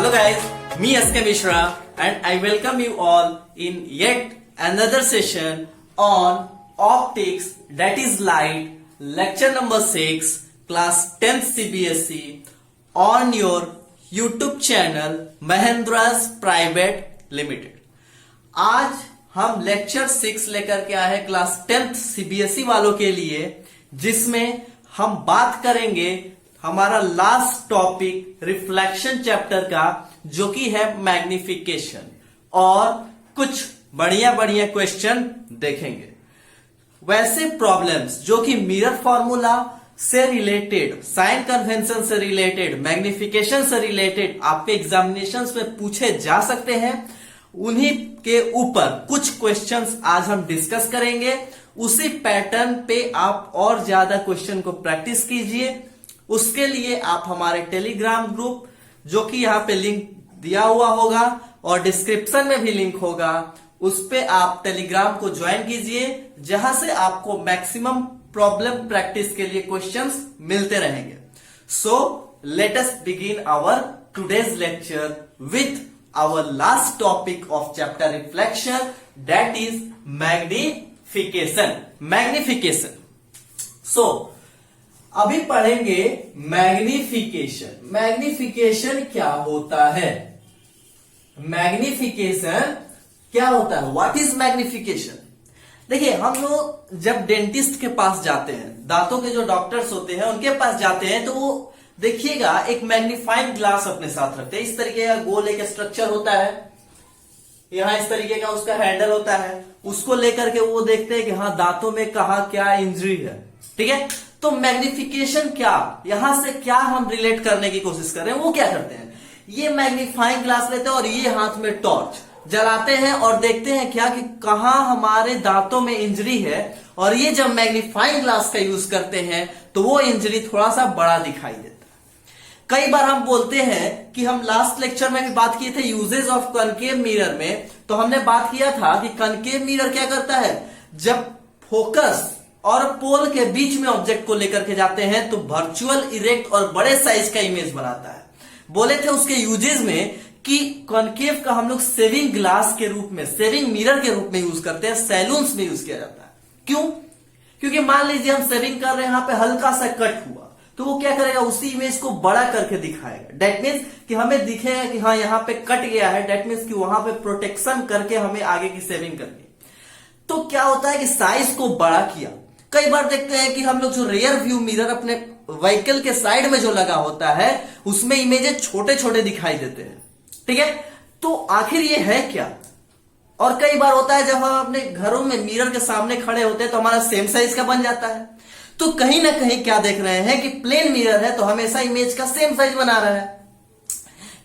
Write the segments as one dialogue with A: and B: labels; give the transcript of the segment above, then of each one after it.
A: Hello guys, me SK Mishra and I welcome you all in yet another session on optics, that is light, lecture number 6, class 10th CBSE on your YouTube channel Mahendra's Private Limited। आज हम lecture 6 लेकर के आए हैं class 10th CBSE वालों के लिए, जिसमें हम बात करेंगे हमारा लास्ट टॉपिक रिफ्लेक्शन चैप्टर का, जो कि है मैग्निफिकेशन, और कुछ बढ़िया बढ़िया क्वेश्चन देखेंगे। वैसे प्रॉब्लम्स जो कि मिरर फॉर्मूला से रिलेटेड, साइन कन्वेंशन से रिलेटेड, मैग्निफिकेशन से रिलेटेड आपके एग्जामिनेशंस में पूछे जा सकते हैं, उन्हीं के ऊपर कुछ क्वेश्चंस आज हम डिस्कस करेंगे। उसी पैटर्न पे आप और ज्यादा क्वेश्चन को प्रैक्टिस कीजिए। उसके लिए आप हमारे टेलीग्राम ग्रुप, जो कि यहाँ पे लिंक दिया हुआ होगा और डिस्क्रिप्शन में भी लिंक होगा, उस पे आप टेलीग्राम को ज्वाइन कीजिए, जहां से आपको मैक्सिमम प्रॉब्लम प्रैक्टिस के लिए क्वेश्चंस मिलते रहेंगे। So let us begin our today's lecture with our last topic of chapter reflection, that is magnification. So अभी पढ़ेंगे मैग्निफिकेशन। मैग्निफिकेशन क्या होता है? मैग्निफिकेशन क्या होता है? What is magnification? देखिए, हम लोग जब डेंटिस्ट के पास जाते हैं, दांतों के जो डॉक्टर्स होते हैं उनके पास जाते हैं, तो वो देखिएगा एक मैग्नीफाइंग ग्लास अपने साथ रखते हैं। इस तरीके का गोल एक स्ट्रक्चर होता है, यहां इस तरीके का उसका हैंडल होता है। उसको लेकर के वो देखते हैं कि हाँ, दांतों में कहा क्या इंजरी है। ठीक है, तो मैग्निफिकेशन क्या, यहां से क्या हम रिलेट करने की कोशिश कर रहे हैं, वो क्या करते हैं, ये मैग्नीफाइंग ग्लास लेते हैं और ये हाथ में टॉर्च जलाते हैं और देखते हैं क्या कि कहां हमारे दांतों में इंजरी है, और ये जब मैग्नीफाइंग ग्लास का यूज करते हैं तो वो इंजरी थोड़ा सा बड़ा दिखाई देता है। कई बार हम बोलते हैं कि हम लास्ट लेक्चर में भी बात किए थे यूजेज ऑफ कनकेव मिरर में, तो हमने बात किया था कि कनकेव मिरर क्या करता है, जब फोकस और पोल के बीच में ऑब्जेक्ट को लेकर के जाते हैं तो वर्चुअल, इरेक्ट और बड़े साइज का इमेज बनाता है। बोले थे उसके यूजेस में कि कॉनकेव का हम लोग सेविंग ग्लास के रूप में, सेविंग मिरर के रूप में यूज करते हैं, सैलून्स में यूज किया जाता है। क्यों? क्योंकि मान लीजिए हम सेविंग कर रहे हैं, यहां पे हल्का सा कट हुआ, तो वो क्या करेगा, उसी इमेज को बड़ा करके दिखाएगा। डेट मीन्स कि हमें दिखेगा कि हाँ, यहां पे कट गया है, डेट मीन्स कि वहां पे प्रोटेक्शन करके हमें आगे की सेविंग करनी। तो क्या होता है कि साइज को बड़ा किया। कई बार देखते हैं कि हम लोग जो रियर व्यू मिरर अपने व्हीकल के साइड में जो लगा होता है, उसमें इमेजेस छोटे छोटे दिखाई देते हैं। ठीक है, तो आखिर ये है क्या? और कई बार होता है जब हम अपने घरों में मिरर के सामने खड़े होते हैं तो हमारा सेम साइज का बन जाता है। तो कहीं ना कहीं क्या देख रहे हैं कि प्लेन मिरर है तो हमेशा इमेज का सेम साइज बना रहा है।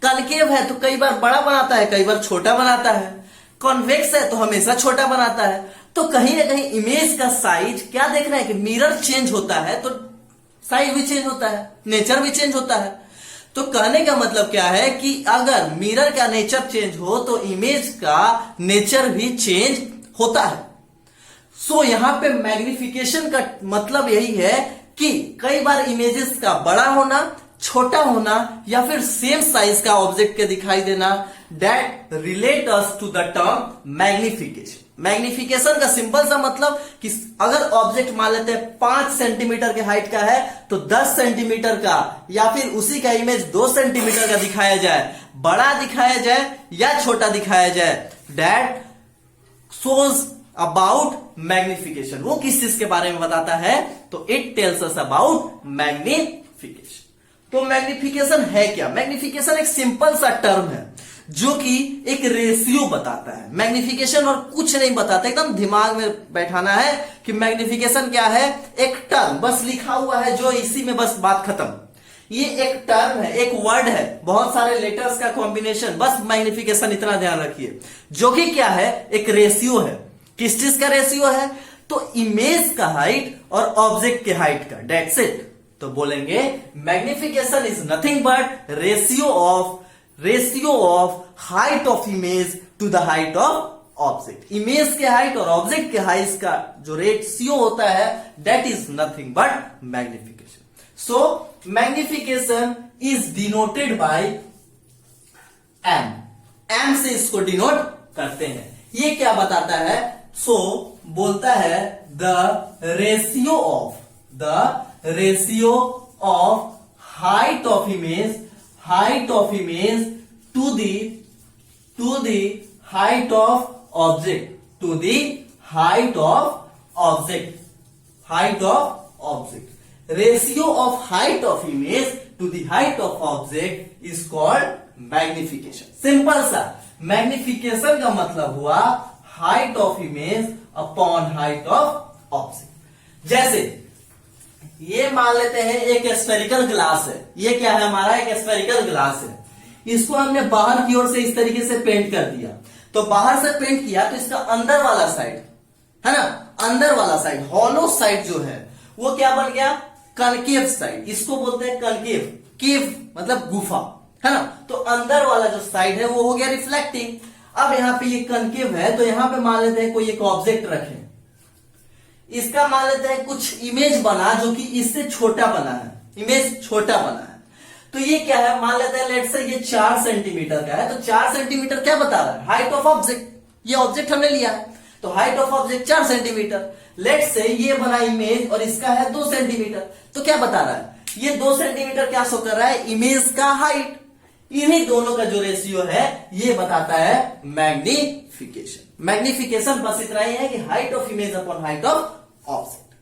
A: कनकेव है तो कई बार बड़ा बनाता है, कई बार छोटा बनाता है। कॉन्वेक्स है तो हमेशा छोटा बनाता है। तो कहीं ना कहीं इमेज का साइज क्या देख रहे हैं कि मिरर चेंज होता है तो साइज भी चेंज होता है, नेचर भी चेंज होता है। तो कहने का मतलब क्या है कि अगर मिरर का नेचर चेंज हो तो इमेज का नेचर भी चेंज होता है। सो यहां पे मैग्निफिकेशन का मतलब यही है कि कई बार इमेजेस का बड़ा होना, छोटा होना, या फिर सेम साइज का ऑब्जेक्ट के दिखाई देना, that relate us to the term magnification. Magnification का सिंपल सा मतलब कि अगर ऑब्जेक्ट मान लेते हैं 5 सेंटीमीटर के हाइट का है तो 10 सेंटीमीटर का या फिर उसी का इमेज 2 सेंटीमीटर का दिखाया जाए, बड़ा दिखाया जाए या छोटा दिखाया जाए, दैट शोज अबाउट मैग्निफिकेशन। वो किस चीज के बारे में बताता है, तो it tells us about magnification. तो मैग्निफिकेशन है क्या? मैग्निफिकेशन एक सिंपल सा टर्म है जो कि एक रेशियो बताता है। मैग्निफिकेशन और कुछ नहीं बताता, एकदम दिमाग में बैठाना है कि मैग्निफिकेशन क्या है। एक टर्म बस लिखा हुआ है जो इसी में बस बात खत्म। ये एक टर्म है, एक वर्ड है, बहुत सारे लेटर्स का कॉम्बिनेशन, बस मैग्निफिकेशन इतना ध्यान रखिए, जो कि क्या है, एक रेशियो है। किस चीज का रेशियो है? तो इमेज का हाइट और ऑब्जेक्ट के हाइट का, डेट्स इट। तो बोलेंगे magnification is nothing but ratio of height of image to the height of object. Image के हाइट और ऑब्जेक्ट के हाइट का जो रेशियो होता है, that is nothing but magnification. So magnification is denoted by M से इसको डिनोट करते हैं। ये क्या बताता है? सो बोलता है the ratio of height of image to the height of object ratio of height of image to the height of object is called magnification. Simple सा, मैग्निफिकेशन का मतलब हुआ height of image upon height of object. जैसे ये मान लेते हैं एक स्फेरिकल ग्लास है, ये क्या है हमारा? एक स्फेरिकल ग्लास है। इसको हमने बाहर की ओर से इस तरीके से पेंट कर दिया, तो बाहर से पेंट किया तो इसका अंदर वाला साइड है ना, अंदर वाला साइड हॉलो साइड जो है वो क्या बन गया? Concave side. इसको बोलते हैं कनकेव, केव मतलब गुफा है ना। तो अंदर वाला जो साइड है वो हो गया रिफ्लेक्टिंग। अब यहाँ पे ये कनकेव है, तो यहाँ पे मान लेते हैं कोई एक ऑब्जेक्ट रखें, इसका मान लेते हैं कुछ इमेज बना जो कि इससे छोटा बना है, इमेज छोटा बना है। तो ये क्या है? मान लेते हैं लेट से ये 4 सेंटीमीटर का है, तो 4 सेंटीमीटर क्या बता रहा है? Height of object. ये ऑब्जेक्ट हमने लिया है, तो height of object 4 centimetre. Let say ये बना इमेज और इसका है 2 सेंटीमीटर, तो क्या बता रहा है? ये 2 सेंटीमीटर क्या शो कर रहा है? इमेज का हाइट। इन्हीं दोनों का जो रेशियो है ये बताता है मैग्निफिकेशन। मैग्निफिकेशन बस इतना ही है कि height of image upon height of object.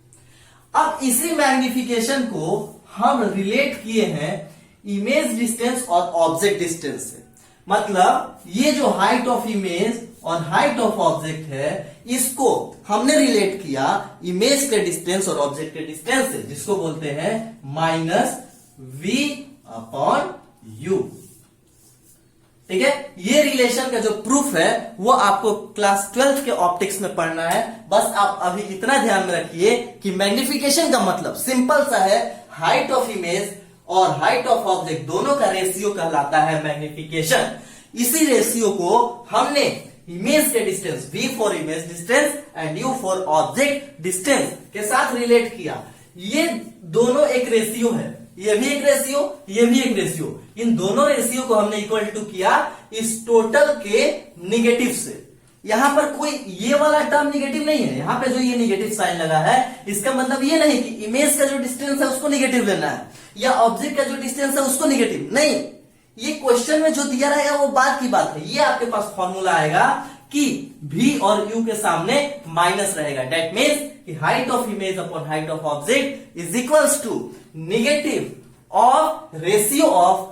A: अब इसी मैग्निफिकेशन को हम रिलेट किए हैं इमेज डिस्टेंस और ऑब्जेक्ट डिस्टेंस से। मतलब ये जो हाइट ऑफ इमेज और हाइट ऑफ ऑब्जेक्ट है, इसको हमने रिलेट किया इमेज के डिस्टेंस और ऑब्जेक्ट के डिस्टेंस से, जिसको बोलते हैं -v अपॉन u। ठीक है, ये रिलेशन का जो प्रूफ है वो आपको क्लास 12 के ऑप्टिक्स में पढ़ना है। बस आप अभी इतना ध्यान में रखिए कि मैग्निफिकेशन का मतलब सिंपल सा है, हाइट ऑफ इमेज और हाइट ऑफ ऑब्जेक्ट दोनों का रेशियो कहलाता है मैग्निफिकेशन। इसी रेशियो को हमने इमेज के distance v for image distance and u for object distance के साथ रिलेट किया। ये दोनों एक रेशियो है, ये भी एक रेशियो, ये भी एक रेशियो। इन दोनों रेशियो को हमने इक्वल टू किया इस टोटल के निगेटिव से। यहां पर कोई ये वाला टर्म निगेटिव नहीं है, यहां पे जो ये निगेटिव साइन लगा है इसका मतलब ये नहीं कि इमेज का जो डिस्टेंस है उसको निगेटिव लेना है या ऑब्जेक्ट का जो डिस्टेंस है उसको निगेटिव नहीं। ये क्वेश्चन में जो दिया रहेगा वो बात की बात है। ये आपके पास फॉर्मूला आएगा कि v और u के सामने माइनस रहेगा। दैट मीन्स कि height of image upon height of object is equals to negative of ratio of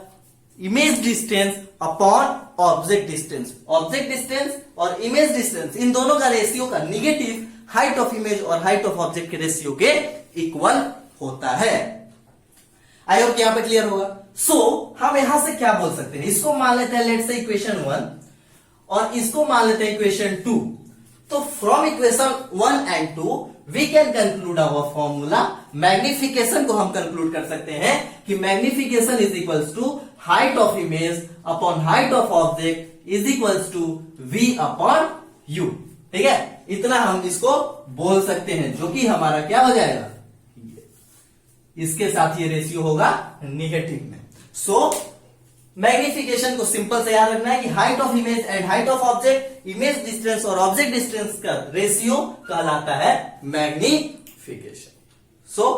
A: image distance upon object distance. Object distance और इमेज डिस्टेंस इन दोनों का रेशियो का निगेटिव हाइट ऑफ इमेज और height of object के ratio के equal होता है। आई होप यहां पे क्लियर होगा। सो हम यहां से क्या बोल सकते हैं? इसको मान लेते हैं लेट्स से इक्वेशन 1 और इसको मान लेते हैं इक्वेशन 2। तो from equation 1 and 2 we can conclude our formula. Magnification को हम कंक्लूड कर सकते हैं कि magnification is equals to height of image upon height of object is equals to v upon u। ठीक है, इतना हम इसको बोल सकते हैं, जो कि हमारा क्या हो जाएगा? इसके साथ ये रेशियो होगा निगेटिव में। सो मैग्निफिकेशन को सिंपल से याद रखना है कि height of image and height of object, image distance और ऑब्जेक्ट डिस्टेंस का रेशियो कहलाता है मैग्निफिकेशन। सो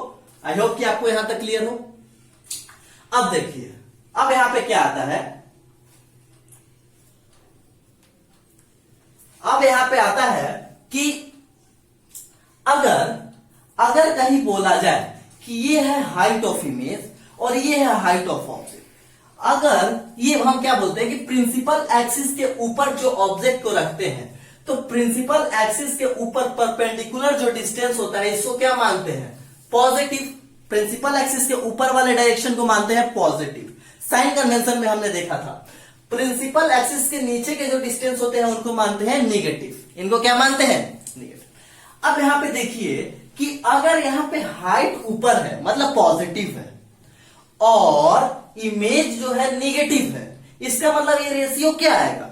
A: आई होप कि आपको यहां तक क्लियर हो। अब देखिए, अब यहां पे क्या आता है? अब यहां पे आता है कि अगर कहीं बोला जाए कि ये है हाइट ऑफ इमेज और ये है हाइट ऑफ ऑब्जेक्ट, अगर ये हम क्या बोलते हैं कि प्रिंसिपल एक्सिस के ऊपर जो ऑब्जेक्ट को रखते हैं, तो प्रिंसिपल एक्सिस के ऊपर परपेंडिकुलर जो डिस्टेंस होता है इसको क्या मानते हैं? पॉजिटिव। प्रिंसिपल एक्सिस के ऊपर वाले डायरेक्शन को मानते हैं पॉजिटिव। साइन कन्वेंशन में हमने देखा था प्रिंसिपल एक्सिस के नीचे के जो डिस्टेंस होते हैं उनको मानते हैं निगेटिव। इनको क्या मानते हैं? निगेटिव। अब यहां पे देखिए कि अगर यहां पे हाइट ऊपर है मतलब पॉजिटिव है और इमेज जो है निगेटिव है, इसका मतलब ये रेशियो क्या आएगा?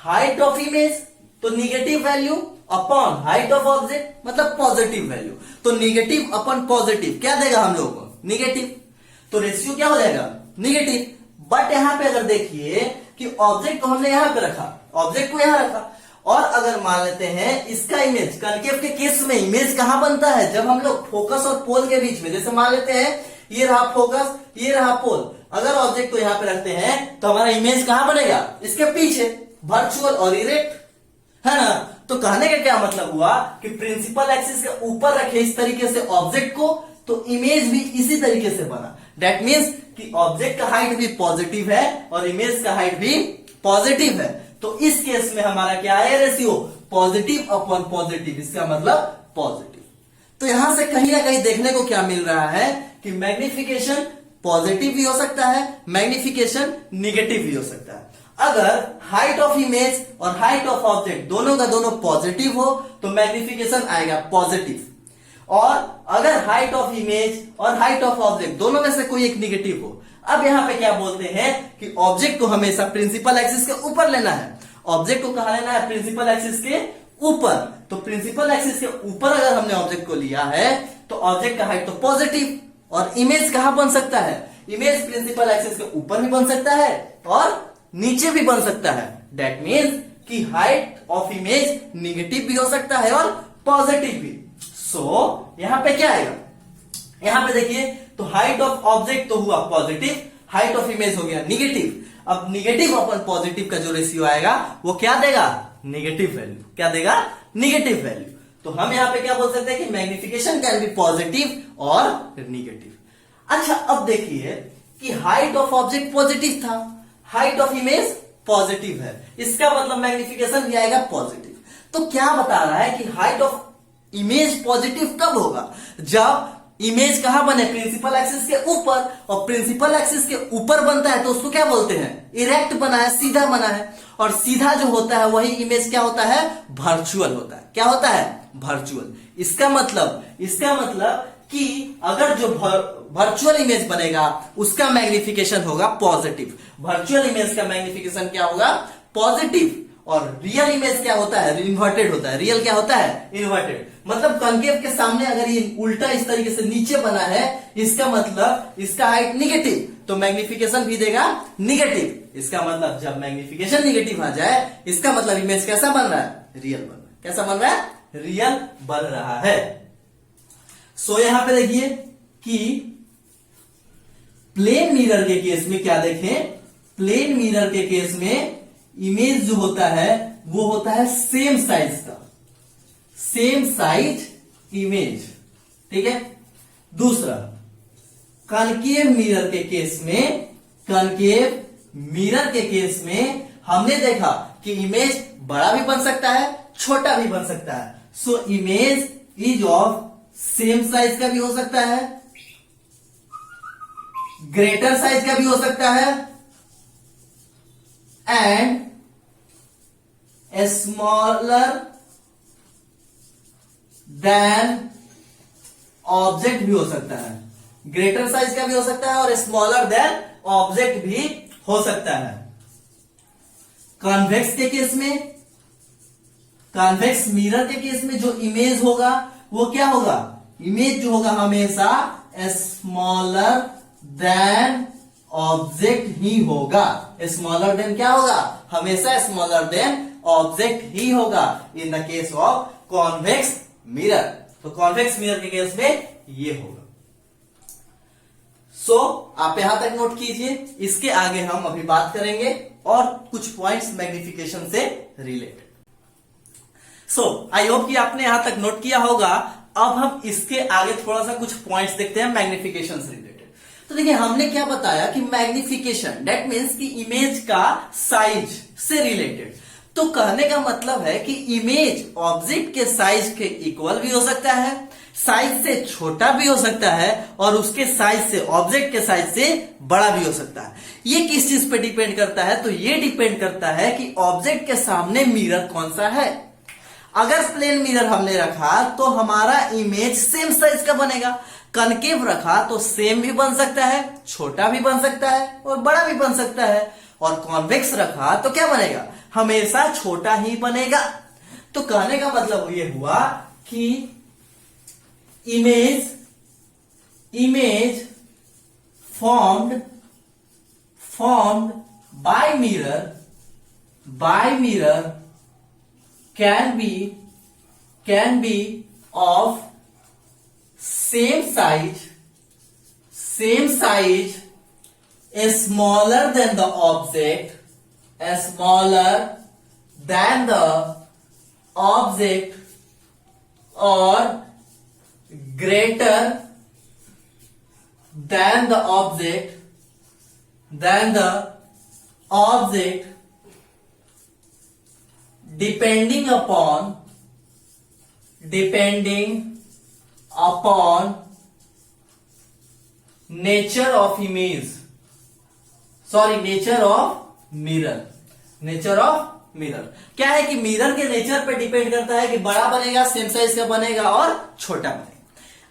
A: हाइट ऑफ इमेज तो negative value upon height of object मतलब पॉजिटिव वैल्यू। तो निगेटिव अपॉन पॉजिटिव क्या देगा हम लोगों को? निगेटिव। तो रेशियो क्या हो जाएगा? निगेटिव। बट यहां पे अगर देखिए कि ऑब्जेक्ट को हमने यहां पे रखा, ऑब्जेक्ट को यहां रखा, और अगर मान लेते हैं इसका इमेज, कनकेव के केस में इमेज कहां बनता है, जब हम लोग फोकस और पोल के बीच में, जैसे मान लेते हैं ये रहा फोकस, ये रहा पोल, अगर ऑब्जेक्ट को यहां पे रखते हैं तो हमारा इमेज कहां बनेगा, इसके पीछे, वर्चुअल और इरेक्ट, है ना। तो कहने का क्या मतलब हुआ कि प्रिंसिपल एक्सिस के ऊपर रखे इस तरीके से ऑब्जेक्ट को, तो इमेज भी इसी तरीके से बना। दैट मीन्स कि ऑब्जेक्ट का हाइट भी पॉजिटिव है और इमेज का हाइट भी पॉजिटिव है। तो इस केस में हमारा क्या है रेशियो, पॉजिटिव अपॉन पॉजिटिव, इसका मतलब पॉजिटिव। तो यहां से कहीं ना कहीं देखने को क्या मिल रहा है कि मैग्निफिकेशन पॉजिटिव भी हो सकता है, मैग्निफिकेशन निगेटिव भी हो सकता है। अगर हाइट ऑफ इमेज और हाइट ऑफ ऑब्जेक्ट दोनों का दोनों पॉजिटिव हो तो मैग्निफिकेशन आएगा पॉजिटिव, और अगर हाइट ऑफ इमेज और हाइट ऑफ ऑब्जेक्ट दोनों में से कोई एक निगेटिव हो। अब यहां पे क्या बोलते हैं कि ऑब्जेक्ट को हमेशा प्रिंसिपल एक्सिस के ऊपर लेना है, ऑब्जेक्ट को कहां लेना है, प्रिंसिपल एक्सिस के ऊपर। तो प्रिंसिपल एक्सिस के ऊपर अगर हमने ऑब्जेक्ट को लिया है तो ऑब्जेक्ट का हाइट तो पॉजिटिव, और इमेज कहां बन सकता है, इमेज प्रिंसिपल एक्सिस के ऊपर भी बन सकता है और नीचे भी बन सकता है। दैट मीन्स कि हाइट ऑफ इमेज निगेटिव भी हो सकता है और पॉजिटिव भी। सो यहां पे क्या आएगा, यहां पे देखिए तो हाइट ऑफ ऑब्जेक्ट तो हुआ पॉजिटिव, हाइट ऑफ इमेज हो गया निगेटिव। अब निगेटिव अपन पॉजिटिव का जो रेशियो आएगा वो क्या देगा, निगेटिव वैल्यू। क्या देगा, निगेटिव वैल्यू। तो हम यहां पे क्या बोल सकते हैं कि मैग्निफिकेशन कैन बी पॉजिटिव और निगेटिव। अच्छा अब देखिए कि हाइट ऑफ ऑब्जेक्ट पॉजिटिव था, हाइट ऑफ इमेज पॉजिटिव है, इसका मतलब मैग्निफिकेशन भी आएगा पॉजिटिव। तो क्या बता रहा है कि हाइट ऑफ इमेज पॉजिटिव कब होगा, जब इमेज कहां बने, प्रिंसिपल एक्सिस के ऊपर, और प्रिंसिपल एक्सिस के ऊपर बनता है तो उसको क्या बोलते हैं, इरेक्ट बना है, सीधा बना है। और सीधा जो होता है वही इमेज क्या होता है, वर्चुअल होता है। क्या होता है, वर्चुअल। इसका मतलब कि अगर जो वर्चुअल इमेज बनेगा उसका मैग्निफिकेशन होगा पॉजिटिव, वर्चुअल इमेज का मैग्निफिकेशन क्या होगा, पॉजिटिव। और रियल इमेज क्या होता है, इन्वर्टेड होता है। रियल क्या होता है, इन्वर्टेड। मतलब कनकेव के सामने अगर ये उल्टा इस तरीके से नीचे बना है, इसका मतलब इसका हाइट निगेटिव, तो मैग्निफिकेशन भी देगा निगेटिव। इसका मतलब जब मैग्निफिकेशन निगेटिव आ जाए इसका मतलब इमेज कैसा बन रहा है, रियल बन रहा है। कैसा बन रहा है, रियल बन रहा है। सो यहां पे देखिए कि प्लेन मिरर के केस में क्या देखें, प्लेन मिरर के केस में इमेज जो होता है वो होता है सेम साइज का, सेम साइज इमेज, ठीक है। दूसरा कनकेव मिरर के केस में, कनकेव मिरर के केस में हमने देखा कि इमेज बड़ा भी बन सकता है, छोटा भी बन सकता है। So image is of same size का भी हो सकता है, ग्रेटर साइज का भी हो सकता है, एंड स्मॉलर देन ऑब्जेक्ट भी हो सकता है। ग्रेटर साइज का भी हो सकता है और स्मॉलर देन ऑब्जेक्ट भी हो सकता है। कॉन्वेक्स के केस में, कॉन्वेक्स मिरर के केस में जो इमेज होगा वो क्या होगा, इमेज जो होगा हमेशा स्मॉलर देन ऑब्जेक्ट ही होगा। स्मॉलर देन क्या होगा, हमेशा स्मॉलर देन ऑब्जेक्ट ही होगा in the case of convex mirror. तो कॉन्वेक्स मिरर के केस में ये होगा। सो आप यहां तक नोट कीजिए, इसके आगे हम अभी बात करेंगे और कुछ पॉइंट्स मैग्निफिकेशन से रिलेटेड। सो आई होप कि आपने यहां तक नोट किया होगा। अब हम इसके आगे थोड़ा सा कुछ पॉइंट्स देखते हैं मैग्निफिकेशन से रिलेटेड। तो देखिए हमने क्या बताया कि मैग्निफिकेशन दैट मीन्स कि इमेज का साइज से रिलेटेड। तो कहने का मतलब है कि इमेज ऑब्जेक्ट के साइज के इक्वल भी हो सकता है, साइज से छोटा भी हो सकता है, और उसके साइज से, ऑब्जेक्ट के साइज से बड़ा भी हो सकता है। ये किस चीज पे डिपेंड करता है, तो ये डिपेंड करता है कि ऑब्जेक्ट के सामने मिरर कौन सा है। अगर प्लेन मिरर हमने रखा तो हमारा इमेज सेम साइज का बनेगा, कनकेव रखा तो सेम भी बन सकता है, छोटा भी बन सकता है और बड़ा भी बन सकता है, और कॉन्वेक्स रखा तो क्या बनेगा, हमेशा छोटा ही बनेगा। तो कहने का मतलब ये हुआ कि image formed by mirror can be of same size, smaller than the object, or greater than the object, depending upon nature of mirror. क्या है कि मिरर के नेचर पे डिपेंड करता है कि बड़ा बनेगा, सेम साइज का बनेगा और छोटा बनेगा।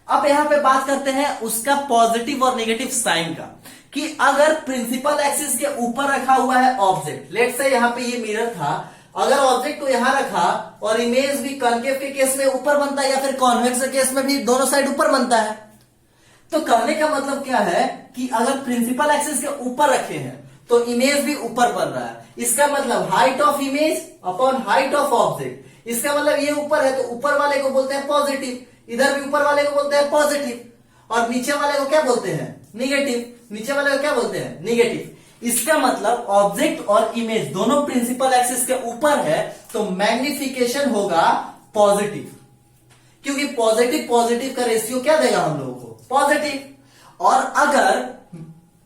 A: अब यहां पे बात करते हैं उसका पॉजिटिव और नेगेटिव साइन का, कि अगर प्रिंसिपल एक्सिस के ऊपर रखा हुआ है ऑब्जेक्ट, लेट्स से यहां पे ये मिरर था, अगर ऑब्जेक्ट को यहां रखा और इमेज भी कॉन्केव के केस में ऊपर बनता है या फिर कॉन्वेक्स के केस में भी दोनों साइड ऊपर बनता है, तो कहने का मतलब क्या है कि अगर प्रिंसिपल एक्सिस के ऊपर रखे हैं तो इमेज भी ऊपर बन रहा है। इसका मतलब height of image upon height of object. इसका मतलब ये ऊपर है तो ऊपर वाले को बोलते हैं पॉजिटिव, इधर भी ऊपर वाले को बोलते हैं पॉजिटिव, और नीचे वाले को क्या बोलते हैं? निगेटिव। नीचे वाले को क्या बोलते हैं? निगेटिव। इसका मतलब ऑब्जेक्ट और इमेज दोनों प्रिंसिपल एक्सिस के ऊपर है तो मैग्निफिकेशन होगा पॉजिटिव, क्योंकि पॉजिटिव का रेशियो क्या देगा हम लोगों को? पॉजिटिव। और अगर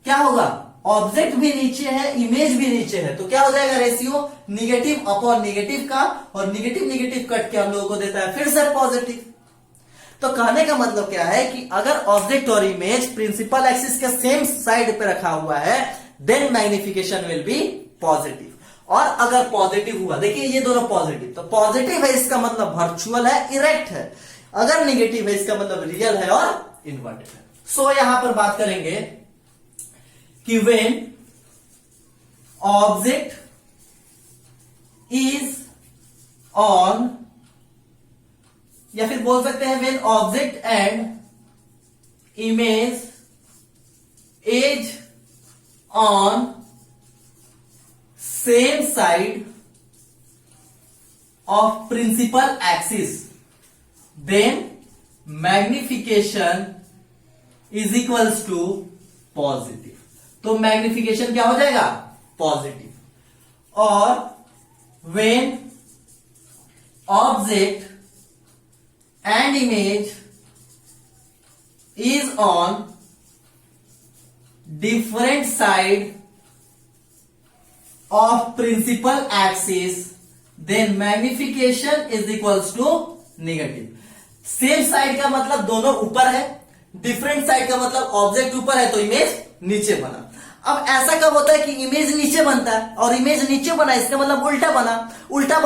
A: क्या होगा? ऑब्जेक्ट भी नीचे है, इमेज भी नीचे है, तो क्या हो जाएगा रेशियो? निगेटिव अपॉन निगेटिव का, और निगेटिव कट के हम लोगों को देता है फिर से पॉजिटिव। तो कहने का मतलब क्या है कि अगर ऑब्जेक्ट और इमेज प्रिंसिपल एक्सिस के सेम साइड पे रखा हुआ है then magnification will be positive. और अगर पॉजिटिव हुआ, देखिए ये दोनों पॉजिटिव, तो पॉजिटिव है इसका मतलब वर्चुअल है, इरेक्ट है। अगर निगेटिव है इसका मतलब रियल है और इन्वर्टेड है। सो यहां पर बात करेंगे कि when object is on, या फिर बोल सकते हैं when object and image is on same side of principal axis, then magnification is equals to positive। तो मैग्निफिकेशन क्या हो जाएगा? पॉजिटिव। और when object and image is on different side of principal axis then magnification is equals to negative। Same side का मतलब दोनों ऊपर है, डिफरेंट साइड का मतलब ऑब्जेक्ट ऊपर है तो इमेज नीचे बना। अब ऐसा कब होता है कि इमेज नीचे बनता है और इमेज नीचे बना, इसका मतलब उल्टा बना। उल्टा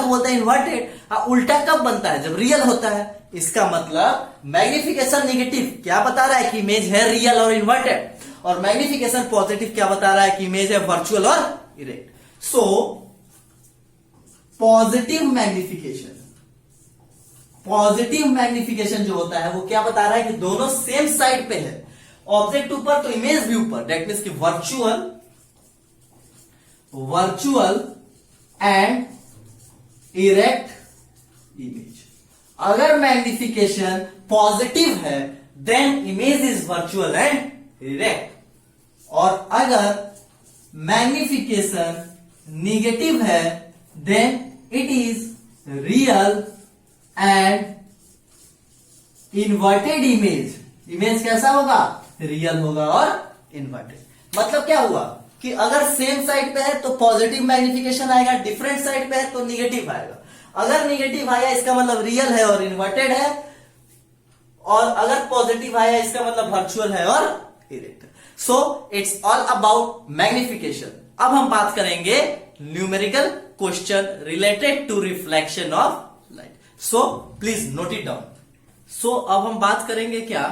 A: को बोलते हैं इन्वर्टेड। उल्टा कब बनता है? जब रियल होता है। इसका मतलब मैग्निफिकेशन नेगेटिव क्या बता रहा है कि इमेज है रियल और इन्वर्टेड, और मैग्निफिकेशन पॉजिटिव क्या बता रहा है कि इमेज है वर्चुअल और इरेक्ट। सो पॉजिटिव मैग्निफिकेशन जो होता है वो क्या बता रहा है कि दोनों सेम साइड पे है, ऑब्जेक्ट ऊपर तो इमेज भी ऊपर। दैट मीन्स कि वर्चुअल एंड इरेक्ट इमेज। अगर मैग्निफिकेशन पॉजिटिव है then image is virtual and erect, और अगर मैग्निफिकेशन निगेटिव है then it is real and inverted image. Image कैसा होगा? रियल होगा और इन्वर्टेड। मतलब क्या हुआ कि अगर सेम साइड पे है तो पॉजिटिव मैग्निफिकेशन आएगा, डिफरेंट साइड पे है तो निगेटिव आएगा। अगर निगेटिव आया इसका मतलब रियल है और इन्वर्टेड है, और अगर पॉजिटिव आया इसका मतलब वर्चुअल है और erect. So it's all about magnification. अब हम बात करेंगे numerical question related to reflection of light. So please note it down. So अब हम बात करेंगे क्या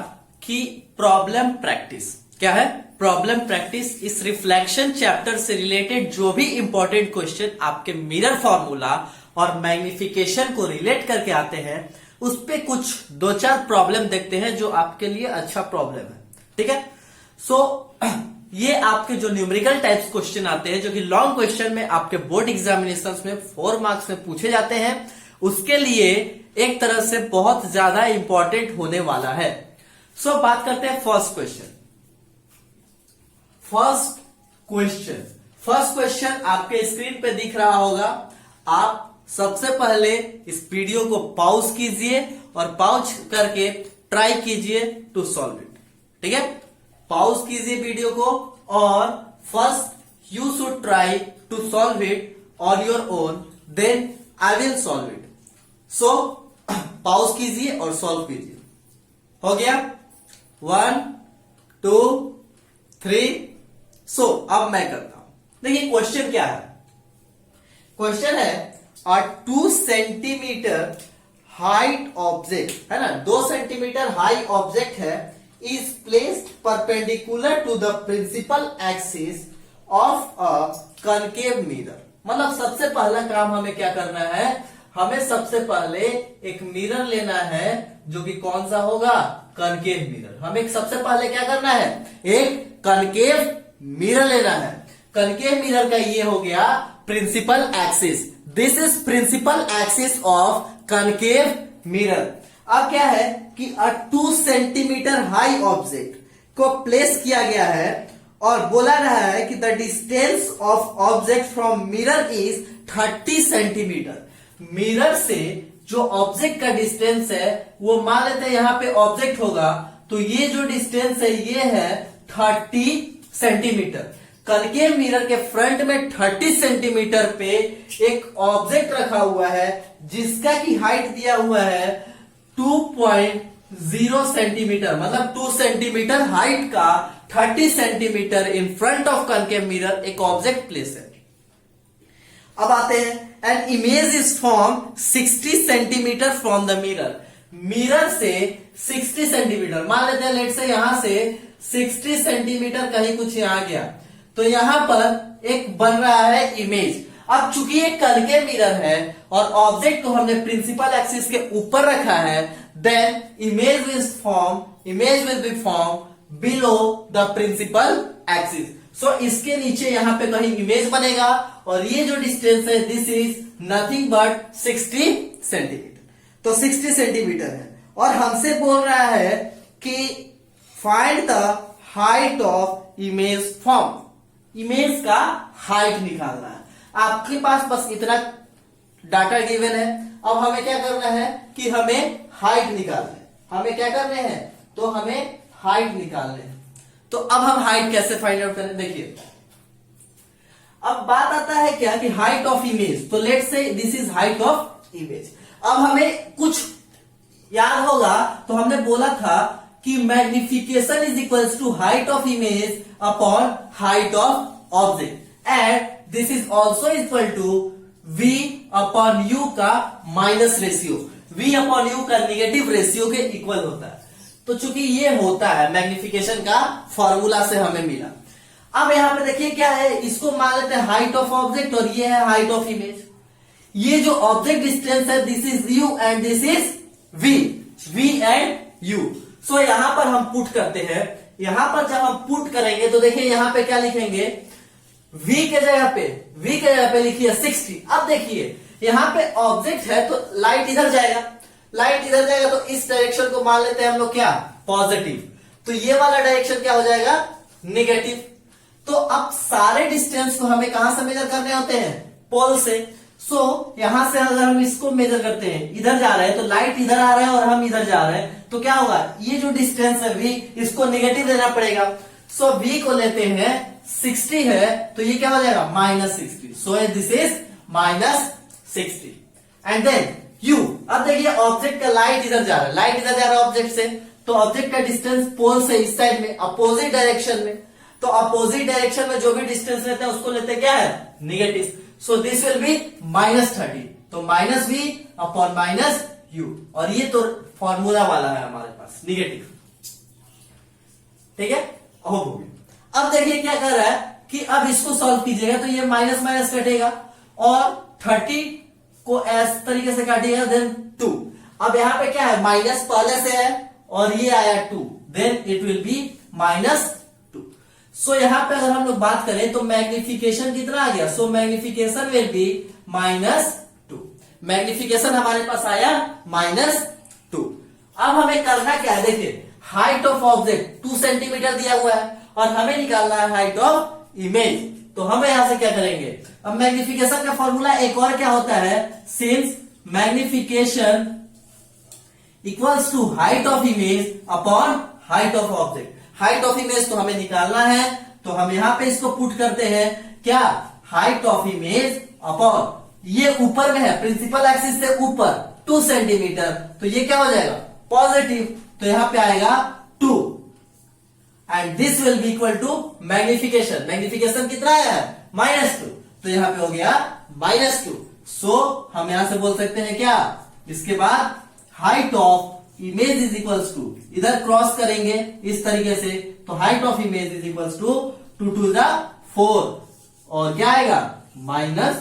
A: कि प्रॉब्लम प्रैक्टिस। क्या है? Problem practice. इस रिफ्लेक्शन चैप्टर से रिलेटेड जो भी इंपॉर्टेंट क्वेश्चन आपके मिरर फॉर्मूला और मैग्निफिकेशन को रिलेट करके आते हैं उस पे कुछ 2-4 प्रॉब्लम देखते हैं जो आपके लिए अच्छा प्रॉब्लम है। ठीक है? सो ये आपके जो न्यूमेरिकल टाइप्स क्वेश्चन आते हैं, जो कि लॉन्ग क्वेश्चन में आपके बोर्ड एग्जामिनेशंस में 4 मार्क्स में पूछे जाते हैं, उसके लिए एक तरह से बहुत ज्यादा इंपॉर्टेंट होने वाला है। सो बात करते हैं फर्स्ट क्वेश्चन। फर्स्ट क्वेश्चन आपके स्क्रीन पे दिख रहा होगा। आप सबसे पहले इस वीडियो को पॉज कीजिए और पॉज करके ट्राई कीजिए टू सॉल्व इट। ठीक है, पॉज कीजिए वीडियो को और first you should try to solve it on your own, then I will solve it. So pause कीजिए और सॉल्व कीजिए। हो गया 1 2 3। सो अब मैं करता हूं। देखिए क्वेश्चन क्या है। क्वेश्चन है अ 2 सेंटीमीटर हाइट ऑब्जेक्ट, है ना, 2 सेंटीमीटर हाई ऑब्जेक्ट है, is placed perpendicular to the principal axis of a concave mirror. मतलब सबसे पहला काम हमें क्या करना है, हमें सबसे पहले एक मिरर लेना है जो कि कौन सा होगा, कनकेव मिरर। हमें सबसे पहले क्या करना है, एक कनकेव मिरर लेना है। कनकेव मिरर का ये हो गया principal axis. This is principal axis of concave mirror. अब क्या है कि 2 सेंटीमीटर हाई ऑब्जेक्ट को प्लेस किया गया है और बोला रहा है कि the distance of object from mirror is 30 centimetre. Mirror से जो ऑब्जेक्ट का डिस्टेंस है वो मान लेते हैं यहां पे ऑब्जेक्ट होगा, तो ये जो डिस्टेंस है ये है 30 सेंटीमीटर। कनकेव मिरर के फ्रंट में 30 सेंटीमीटर पे एक ऑब्जेक्ट रखा हुआ है जिसका की हाइट दिया हुआ है 2.0 सेंटीमीटर। मतलब 2 सेंटीमीटर हाइट का 30 centimetre in front of concave mirror एक ऑब्जेक्ट प्लेस है। अब आते हैं, an image is form 60 centimetre from the mirror. Mirror से 60 सेंटीमीटर मान लेते हैं, लेट से यहां से 60 सेंटीमीटर कहीं कुछ यहां गया, तो यहां पर एक बन रहा है इमेज। अब चूंकि एक कनकेव मिरर है और ऑब्जेक्ट को हमने प्रिंसिपल एक्सिस के ऊपर रखा है, then image will be form below the principal axis. So इसके नीचे यहां पे कहीं इमेज बनेगा और ये जो डिस्टेंस है this is nothing but 60 centimetre. तो 60 सेंटीमीटर है और हमसे बोल रहा है कि find the height of image form. Image का हाइट निकालना है। आपके पास बस इतना डाटा गिवन है। अब हमें क्या करना है कि हमें हाइट निकालना है। हमें क्या करने हैं, तो हमें हाइट निकालने हैं। तो अब हम हाइट कैसे फाइंड आउट करें, देखिए अब बात आता है क्या कि हाइट ऑफ इमेज। तो let's say this is height of image. अब हमें कुछ याद होगा, तो हमने बोला था कि magnification is equals to height of image upon height of object, and this is also equal to v upon u का minus ratio. v upon u का निगेटिव रेशियो के इक्वल होता है। तो चूंकि ये होता है मैग्निफिकेशन का फॉर्मूला से हमें मिला। अब यहां पे देखिए क्या है, इसको मान लेते हैं हाइट ऑफ ऑब्जेक्ट और ये है हाइट ऑफ इमेज। ये जो ऑब्जेक्ट डिस्टेंस है this is u and this is v and u। सो यहां पर हम पुट करते हैं। यहां पर जब हम पुट करेंगे तो देखिए यहां पे क्या लिखेंगे, v के जगह पे लिखिए 60। अब देखिए यहां पे ऑब्जेक्ट है तो लाइट इधर जाएगा, तो इस डायरेक्शन को मान लेते हैं हम लोग क्या, पॉजिटिव। तो ये वाला डायरेक्शन क्या हो जाएगा, नेगेटिव। तो अब सारे डिस्टेंस को हमें कहां से मेजर करने होते हैं, पोल से। सो यहां से अगर हम इसको मेजर करते हैं, इधर जा रहे हैं तो लाइट इधर आ रहा है और हम इधर जा रहे हैं, तो क्या होगा, ये जो डिस्टेंस है v, इसको नेगेटिव देना पड़ेगा। सो v को लेते हैं 60 है तो ये क्या हो जाएगा, -60। So this is -60 and then u। अब देखिए ऑब्जेक्ट का लाइट इधर जा रहा है, ऑब्जेक्ट से, तो ऑब्जेक्ट का डिस्टेंस पोल से इस साइड में अपोजिट डायरेक्शन में। तो अपोजिट डायरेक्शन में जो भी डिस्टेंस लेते हैं उसको लेते क्या है, negative. So this will B -30। तो -v अपॉन -u, और ये तो फॉर्मूला वाला है हमारे पास, नेगेटिव। ठीक है, हो गया। अब देखिए क्या कर रहा है कि अब इसको सॉल्व कीजिएगा तो ये माइनस माइनस कटेगा और 30 को इस तरीके से काटिएगा, देन 2। अब यहां पे क्या है, माइनस पहले से है और ये आया 2, देन इट विल बी -2। सो यहाँ पे अगर हम लोग बात करें तो मैग्निफिकेशन कितना आ गया, सो मैग्निफिकेशन विल बी -2। मैग्निफिकेशन हमारे पास आया -2। अब हमें करना क्या है, देखिए हाइट ऑफ ऑब्जेक्ट 2 सेंटीमीटर दिया हुआ है और हमें निकालना है हाइट ऑफ इमेज। तो हमें यहां से क्या करेंगे, अब मैग्निफिकेशन का फॉर्मूला एक और क्या होता है, since magnification equals to height of image upon height of object. Height of image तो हमें निकालना है, तो हम यहां पे इसको पुट करते हैं क्या, हाइट ऑफ इमेज अपॉन, ये ऊपर में है प्रिंसिपल एक्सिस से ऊपर 2 सेंटीमीटर, तो ये क्या हो जाएगा पॉजिटिव, तो यहां पे आएगा 2 and this will be equal to magnification. Magnification कितना आया है -2, तो यहां पे हो गया -2। सो हम यहां से बोल सकते हैं क्या, इसके बाद height of image is equals to, इधर क्रॉस करेंगे इस तरीके से, तो height of image is equals to 2 to the 4 और क्या आएगा -4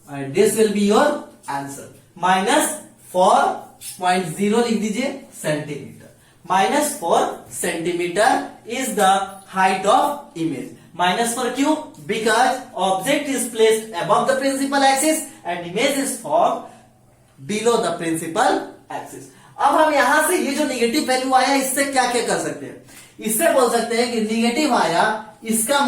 A: and this will be your answer. -4.0 लिख दीजिए centimetre. -4 centimetre is the height of image. -4 क्यों, because object is placed above the principal axis and image is formed below the principal axis. अब हम यहां से ये जो निगेटिव वैल्यू आया इससे क्या क्या कर सकते हैं, इससे बोल सकते हैं कि निगेटिव आया, इसका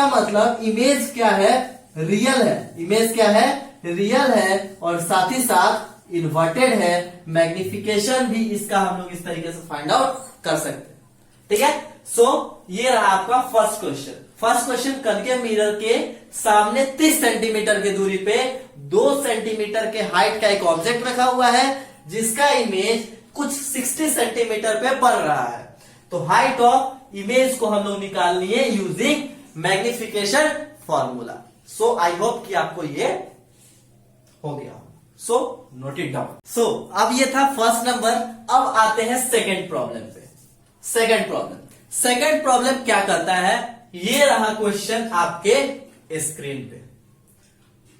A: मतलब इमेज क्या है, रियल है। इमेज क्या है, रियल है और साथ ही साथ इन्वर्टेड है। मैग्निफिकेशन भी इसका हम लोग इस तरीके से फाइंड आउट कर सकते हैं। ठीक है, सो ये रहा आपका first question. First question concave mirror के सामने 30 सेंटीमीटर की दूरी पे 2 सेंटीमीटर के हाइट का एक ऑब्जेक्ट रखा हुआ है जिसका इमेज कुछ 60 सेंटीमीटर पे पड़ रहा है। तो हाइट ऑफ इमेज को हम लोग निकालनी है using magnification formula. So I hope कि आपको ये हो गया। So note it down. So अब ये था फर्स्ट नंबर। अब आते हैं सेकंड प्रॉब्लम पे। सेकंड प्रॉब्लम क्या करता है, ये रहा क्वेश्चन आपके स्क्रीन पे।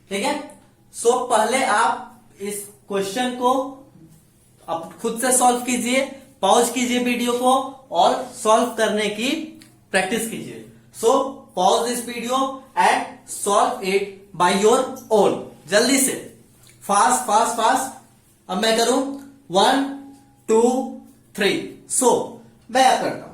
A: ठीक है, सो पहले आप इस क्वेश्चन को आप खुद से सॉल्व कीजिए, पॉज कीजिए वीडियो को और सॉल्व करने की प्रैक्टिस कीजिए। So pause this video and solve it by your own. जल्दी से, फास्ट। अब मैं करूं 1 2 3। सो मैं क्या करता हूं,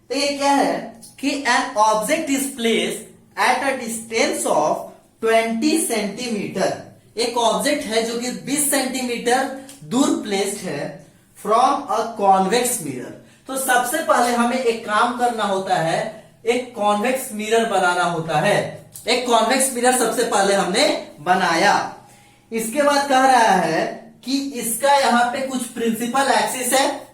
A: तो ये क्या है कि an object is placed at a distance of 20 centimetre. एक ऑब्जेक्ट है जो कि 20 सेंटीमीटर दूर प्लेस्ड है फ्रॉम अ कॉन्वेक्स मिरर। तो सबसे पहले हमें एक काम करना होता है, एक कॉन्वेक्स मिरर बनाना होता है। एक कॉन्वेक्स मिरर सबसे पहले हमने बनाया। इसके बाद कह रहा है कि इसका यहां पे कुछ प्रिंसिपल एक्सिस है।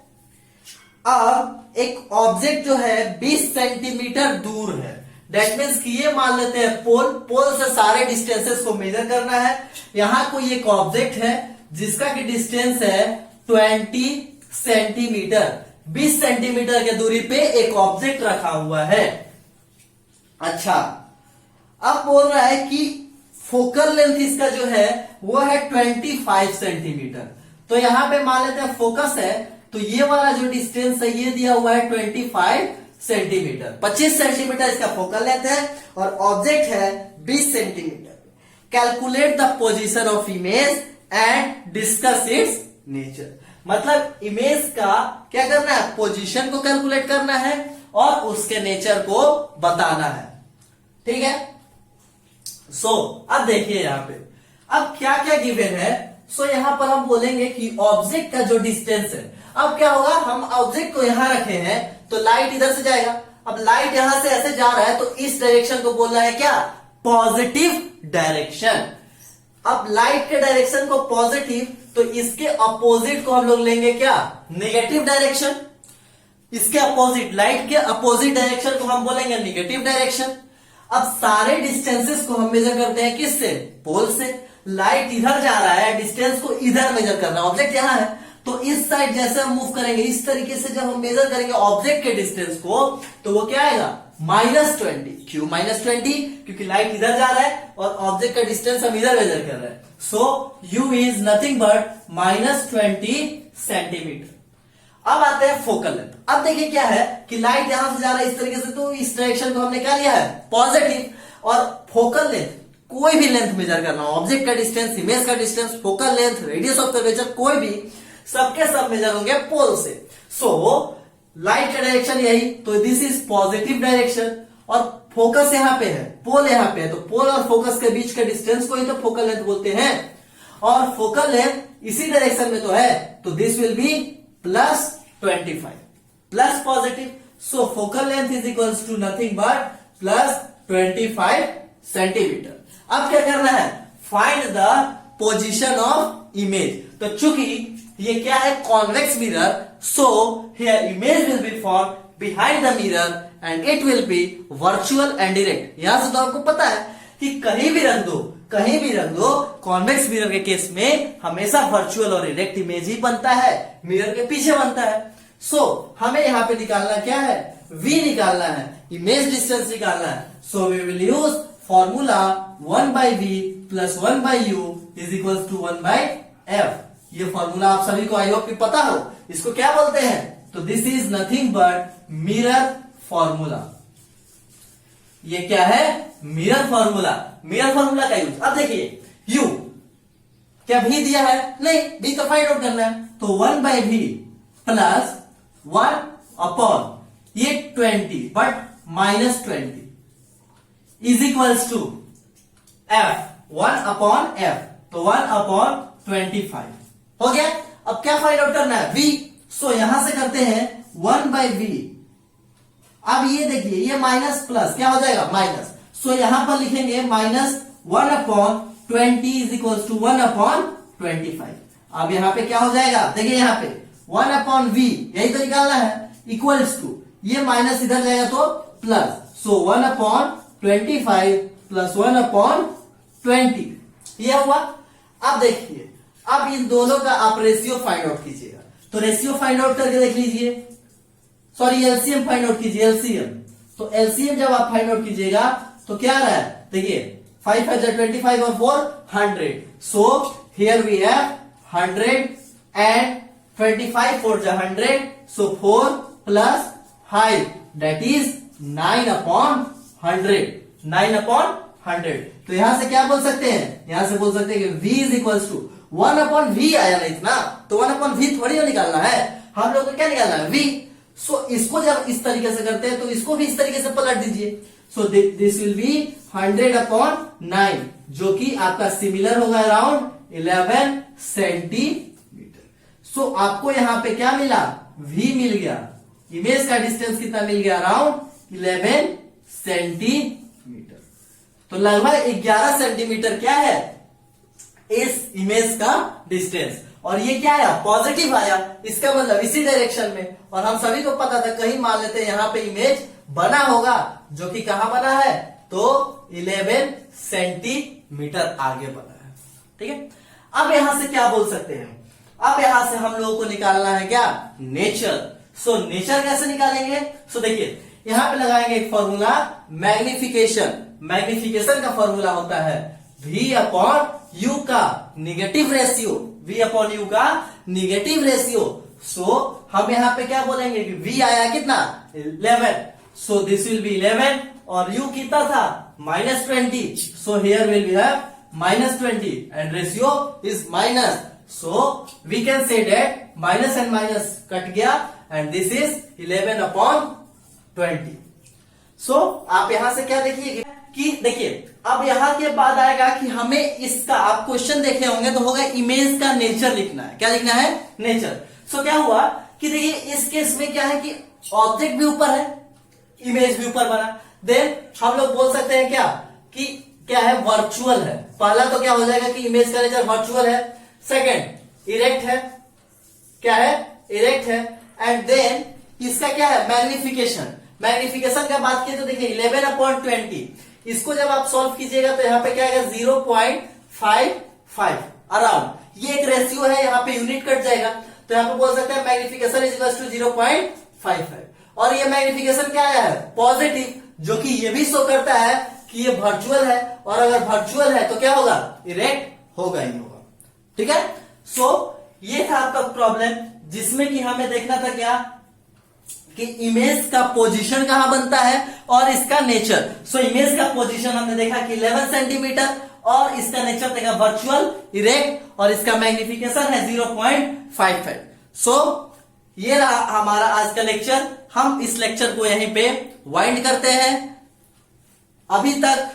A: अब एक ऑब्जेक्ट जो है 20 सेंटीमीटर दूर है, दैट मीन्स कि ये मान लेते हैं पोल से सारे डिस्टेंसेस को मेजर करना है। यहां कोई एक ऑब्जेक्ट है जिसका की डिस्टेंस है 20 सेंटीमीटर। 20 सेंटीमीटर की दूरी पे एक ऑब्जेक्ट रखा हुआ है। अच्छा, अब बोल रहा है कि फोकल लेंथ इसका जो है वो है 25 सेंटीमीटर। तो यहां पे मान लेते हैं फोकस है, तो ये वाला जो डिस्टेंस है ये दिया हुआ है 25 सेंटीमीटर। 25 सेंटीमीटर इसका फोकल लेंथ है और ऑब्जेक्ट है 20 centimetre. Calculate the position of image and discuss it's nature. मतलब इमेज का क्या करना है, पोजीशन को कैलकुलेट करना है और उसके नेचर को बताना है। ठीक है, सो अब देखिए यहां पे अब क्या क्या गिवन है। सो यहां पर हम बोलेंगे कि ऑब्जेक्ट का जो डिस्टेंस है, अब क्या होगा, हम ऑब्जेक्ट को यहां रखे हैं तो लाइट इधर से जाएगा। अब लाइट यहां से ऐसे जा रहा है तो इस डायरेक्शन को बोल रहा है क्या, पॉजिटिव डायरेक्शन। अब लाइट के डायरेक्शन को पॉजिटिव, तो इसके अपोजिट को हम लोग लेंगे क्या, नेगेटिव डायरेक्शन। इसके अपोजिट, लाइट के अपोजिट डायरेक्शन को हम बोलेंगे नेगेटिव डायरेक्शन। अब सारे डिस्टेंसेस को हम मेजर करते हैं किससे, पोल से। लाइट इधर जा रहा है, डिस्टेंस को इधर मेजर करना, ऑब्जेक्ट यहां है तो इस साइड जैसे हम मूव करेंगे इस तरीके से जब हम मेजर करेंगे ऑब्जेक्ट के डिस्टेंस को, तो वो क्या आएगा, -20। क्यों -20, क्योंकि लाइट इधर जा रहा है और ऑब्जेक्ट का डिस्टेंस हम इधर मेजर कर रहे हैं। सो u is nothing but -20 centimetre. अब आते हैं फोकल लेंथ। अब देखिए क्या है कि लाइट यहां से जा रहा है इस तरीके से, तो इस डायरेक्शन को हमने क्या लिया है पॉजिटिव। और फोकल लेंथ, कोई भी लेंथ मेजर करना हो, ऑब्जेक्ट का डिस्टेंस, इमेज का distance, focal length, radius of curvature, कोई भी, सबके सब मेजर होंगे पोल से। सो लाइट का डायरेक्शन यही, तो दिस इज पॉजिटिव डायरेक्शन और फोकस यहां पे है, पोल यहां पे है, तो पोल और फोकस के बीच के डिस्टेंस को ही तो फोकल लेंथ बोलते हैं। और फोकल लेंथ इसी डायरेक्शन में तो है, तो this will be +25 plus positive. So focal length is equals to nothing but +25 centimetre. अब क्या करना है, find the position of image. तो चूंकि ये क्या है convex mirror, so here image will be form behind the mirror and it will be virtual and direct. यहां से तो आपको पता है कि कहीं भी रख दो, कहीं भी रख दो, कॉन्वेक्स मिरर के केस में हमेशा वर्चुअल और डायरेक्ट इमेज ही बनता है, मिरर के पीछे बनता है। सो हमें यहां पे निकालना क्या है, v निकालना है, इमेज डिस्टेंस निकालना है। So we will use formula 1/v + 1/u is equal to 1/f। ये फॉर्मूला आप सभी को आई होप कि पता हो। इसको क्या बोलते हैं, तो this is nothing but mirror formula. ये क्या है मिरर फॉर्मूला, मिरर फॉर्मूला का यूज। अब देखिए u क्या v दिया है, नहीं, v तो फाइंड आउट करना है, तो 1/v + 1/, ये 20 but -20 is equals to f, 1/f, तो 1/25 हो गया। अब क्या फाइंड आउट करना है, v। सो यहां से करते हैं 1/v। अब ये देखिए ये माइनस प्लस क्या हो जाएगा माइनस, सो यहां पर लिखेंगे -1/20 इज इक्वल्स टू 1/25। अब यहां पे क्या हो जाएगा, देखिए यहां पे 1/v, यही तो निकालना है, इक्वल्स टू, ये माइनस इधर जाएगा तो प्लस, सो 1/25 + 1/20 ये हुआ। अब देखिए, अब इन दोनों का आप रेशियो फाइंड आउट कीजिएगा, तो रेशियो फाइंड आउट करके देख लीजिए, सॉरी एलसीएम फाइंड आउट कीजिए, एलसीएम। तो एलसीएम जब आप फाइंड आउट कीजिएगा तो क्या आ रहा है, देखिए 5 5 25 और 4 100, so here we have 100 and 25 4 100, so 4 + 5 that is 9/100, 9/100। तो यहां से क्या बोल सकते हैं, यहां से बोल सकते हैं कि v is equals to 1/v आया नहीं इतना, तो 1/v थोड़ी ना निकालना है, हम लोग को क्या निकालना है v। सो इसको जब इस तरीके से करते हैं तो इसको भी इस तरीके से पलट दीजिए, सो दिस विल बी 100/9, जो कि आपका सिमिलर होगा अराउंड 11 सेंटीमीटर। सो आपको यहां पे क्या मिला, v मिल गया, इमेज का डिस्टेंस कितना मिल गया, अराउंड 11 सेंटीमीटर। तो लगभग 11 सेंटीमीटर क्या है इस इमेज का डिस्टेंस, और ये क्या आया पॉजिटिव आया, इसका मतलब इसी डायरेक्शन में। और हम सभी को पता था, कहीं मान लेते हैं यहां पे इमेज बना होगा, जो कि कहां बना है, तो 11 सेंटीमीटर आगे बना है, ठीक है। अब यहां से क्या बोल सकते हैं, अब यहां से हम लोगों को निकालना है क्या, नेचर। सो नेचर कैसे निकालेंगे, सो देखिए यहां पे लगाएंगे एक फॉर्मूला मैग्निफिकेशन। मैग्निफिकेशन का फॉर्मूला होता है v/u का निगेटिव रेशियो, v/u का निगेटिव रेशियो। सो हम यहां पे क्या बोलेंगे कि v आया कितना 11, सो दिस विल बी 11 और u कितना था -20, so here will be have -20 and ratio is minus, so we can say that minus and minus cut गया एंड दिस इज 11/20। सो आप यहां से क्या देखिए कि देखिए अब यहां के बाद आएगा कि हमें इसका, आप क्वेश्चन देखे होंगे तो होगा इमेज का नेचर लिखना है, क्या लिखना है नेचर। सो क्या हुआ कि देखिए इस केस में क्या है कि ऑब्जेक्ट भी ऊपर है, इमेज भी ऊपर बना, देन हम लोग बोल सकते हैं क्या कि क्या है वर्चुअल है। पहला तो क्या हो जाएगा कि इमेज का नेचर वर्चुअल है, सेकेंड इरेक्ट है, क्या है इरेक्ट है, एंड देन इसका क्या है मैग्निफिकेशन। मैग्निफिकेशन का बात किए तो देखिए 11/20, इसको जब आप सॉल्व कीजिएगा तो यहाँ पे क्या आएगा 0.55 अराउंड, ये एक रेशियो है, यहाँ पे यूनिट कट जाएगा, तो यहाँ पे बोल सकते हैं मैग्निफिकेशन इज इक्वल टू 0.55। और ये मैग्निफिकेशन क्या आया है पॉजिटिव, जो कि ये भी शो करता है कि ये वर्चुअल है, और अगर वर्चुअल है तो क्या होगा इरेक्ट होगा ही होगा, ठीक है। सो ये था आपका प्रॉब्लम जिसमें कि हमें देखना था क्या कि इमेज का पोजीशन कहां बनता है और इसका नेचर। सो इमेज का पोजीशन हमने देखा कि 11 सेंटीमीटर और इसका नेचर देखा वर्चुअल इरेक्ट और इसका मैग्निफिकेशन है 0.55। सो ये रहा हमारा आज का लेक्चर। हम इस लेक्चर को यहीं पे वाइंड करते हैं। अभी तक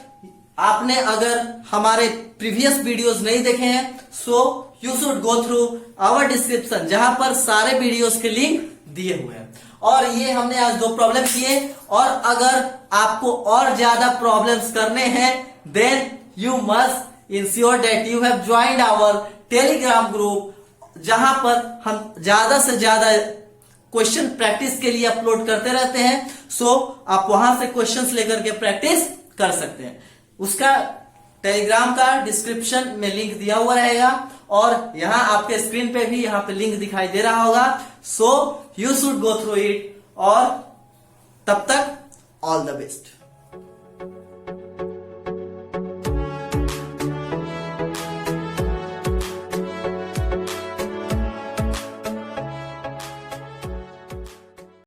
A: आपने अगर हमारे प्रीवियस वीडियोस नहीं देखे हैं so you should go through our description, जहां पर सारे वीडियोस के लिंक दिए हुए हैं। और ये हमने आज 2 प्रॉब्लम किए, और अगर आपको और ज्यादा प्रॉब्लम्स करने हैं then you must ensure that you have joined our Telegram group, जहां पर हम ज्यादा से ज्यादा क्वेश्चन प्रैक्टिस के लिए अपलोड करते रहते हैं। सो आप वहां से क्वेश्चंस लेकर के प्रैक्टिस कर सकते हैं। उसका टेलीग्राम का डिस्क्रिप्शन में लिंक दिया हुआ रहेगा और यहां आपके स्क्रीन पे भी यहां पे लिंक दिखाई दे रहा होगा। सो you should go through it, और तब तक ऑल द बेस्ट।